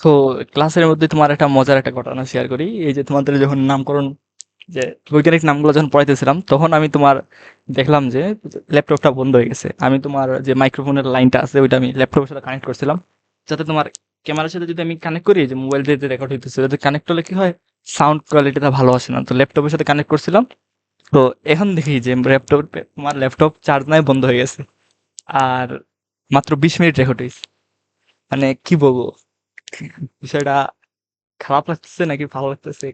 তো ক্লাসের মধ্যে তোমার একটা মজার একটা ঘটনা শেয়ার করি। এই যে তোমাদের যখন নামকরণ, যে বৈজ্ঞানিক নামগুলো যখন পড়াইতেছিলাম, তখন আমি তোমার দেখলাম যে ল্যাপটপটা বন্ধ হয়ে গেছে। আমি তোমার যে মাইক্রোফোনের লাইনটা আছে ওইটা আমি ল্যাপটপের সাথে কানেক্ট করছিলাম, যাতে তোমার ক্যামেরার সাথে যদি আমি কানেক্ট করি, যে মোবাইল দিয়ে রেকর্ড হইতেছে, যাতে কানেক্ট হলে কি হয়, সাউন্ড কোয়ালিটিটা ভালো আসে না। তো ল্যাপটপের সাথে কানেক্ট করছিলাম। তো এখন দেখি যে ল্যাপটপ, তোমার ল্যাপটপ চার্জ নাই, বন্ধ হয়ে গেছে। আর মাত্র 20 মিনিট রেকর্ড হয়েছে। মানে কি বলবো, বিষয়টা খারাপ লাগতেছে নাকি ভালো লাগতেছে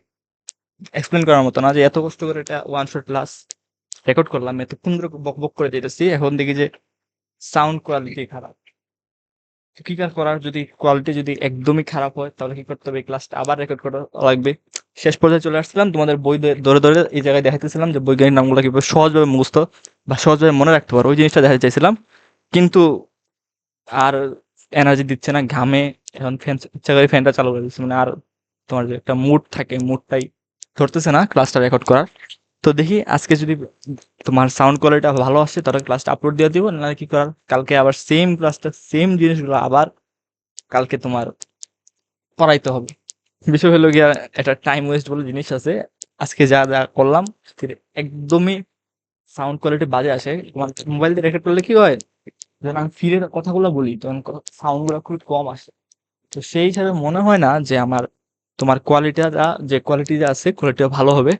এক্সপ্লেন করার মতো না। যে এত কষ্ট করে এটা ওয়ান শট ক্লাস রেকর্ড করলাম, এতক্ষণ ধরে বক বক করে দিতেছি, এখন দেখি যে সাউন্ড কোয়ালিটি খারাপ। তো কি কার করার, যদি কোয়ালিটি যদি একদমই খারাপ হয় তাহলে কি করতে হবে, ক্লাসটা আবার রেকর্ড করা লাগবে। শেষ পর্যায়ে চলে আসছিলাম, তোমাদের বই ধরে ধরে এই জায়গায় দেখাইতেছিলাম যে বৈজ্ঞানিক নামগুলো কিভাবে সহজভাবে মুখস্থ বা সহজভাবে মনে রাখতে পারো, ওই জিনিসটা দেখাতে চাইছিলাম। কিন্তু আর এনার্জি দিচ্ছে না, ঘামে। এখন ফ্যান, ইচ্ছা করে ফ্যানটা চালু করে দিচ্ছে, মানে আর তোমার যে একটা মুড থাকে, মুডটাই ধরতেছে না ক্লাসটা রেকর্ড করার। তো দেখি আজকে যদি তোমার সাউন্ড কোয়ালিটি ভালো আসে তাহলে ক্লাসটা আপলোড দিয়ে দিব, না কি করার, কালকে আবার সেম ক্লাসটা সেম জিনিসগুলো আবার কালকে তোমার করাইতে হবে। বিষয় হলো গিয়া, একটা টাইম ওয়েস্ট বলে জিনিস আছে। আজকে যা যা করলাম সেটা একদমই সাউন্ড কোয়ালিটি বাজে আসে। তোমার মোবাইল দিয়ে রেকর্ড করলে কি হয়, যখন আমি ফিরে কথাগুলো বলি তখন সাউন্ড গুলো খুব কম আসে। তো সেই হিসাবে মনে হয় না যে আমার তোমার কোয়ালিটিটা, যে কোয়ালিটিটা আছে কোয়ালিটিটা ভালো হবে।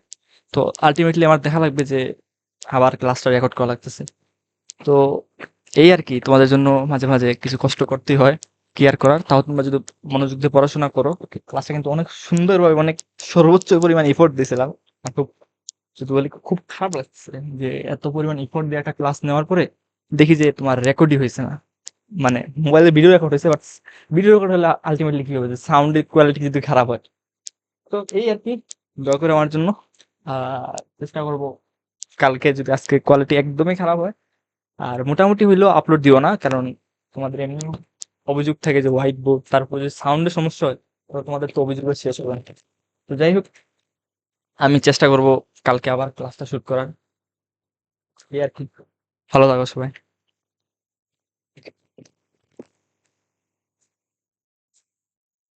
তো আলটিমেটলি আমার দেখা লাগবে যে আবার ক্লাসটা রেকর্ড করা লাগতেছে। তো এই আর কি, তোমাদের জন্য মাঝে মাঝে কিছু কষ্ট করতেই হয়, কি আর করার। তাও তোমরা যদি মনোযোগ দিয়ে পড়াশোনা করো, ক্লাসে কিন্তু অনেক সুন্দরভাবে, অনেক সর্বোচ্চ পরিমাণ এফোর্ট দিয়েছিলাম। আর খুব, যদি বলি, খুব খারাপ লাগছে যে এত পরিমাণ এফোর্ট দিয়ে একটা ক্লাস নেওয়ার পরে দেখি যে তোমার রেকর্ডই হয়েছে না। মানে মোবাইলে ভিডিও রেকর্ড হয়েছে, বাট ভিডিও রেকর্ড হলে আলটিমেটলি কি হবে, সাউন্ডের কোয়ালিটি যদি খারাপ হয়। তো এই আর কি, দয়া করে আমার জন্য। চেষ্টা করব কালকে, যদি আজকে কোয়ালিটি একদমই খারাপ হয় আর মোটামুটি হইলেও আপলোড দিও না, কারণ তোমাদের এমনি অভিযোগ থাকে যে হোয়াইট বোর্ড, তারপর যদি সাউন্ডের সমস্যা হয় তাহলে তোমাদের তো অভিযোগ শেষ হবে না। তো যাই হোক, আমি চেষ্টা করব কালকে আবার ক্লাসটা শুট করার। এই আর কি, ভালো থাকো সবাই।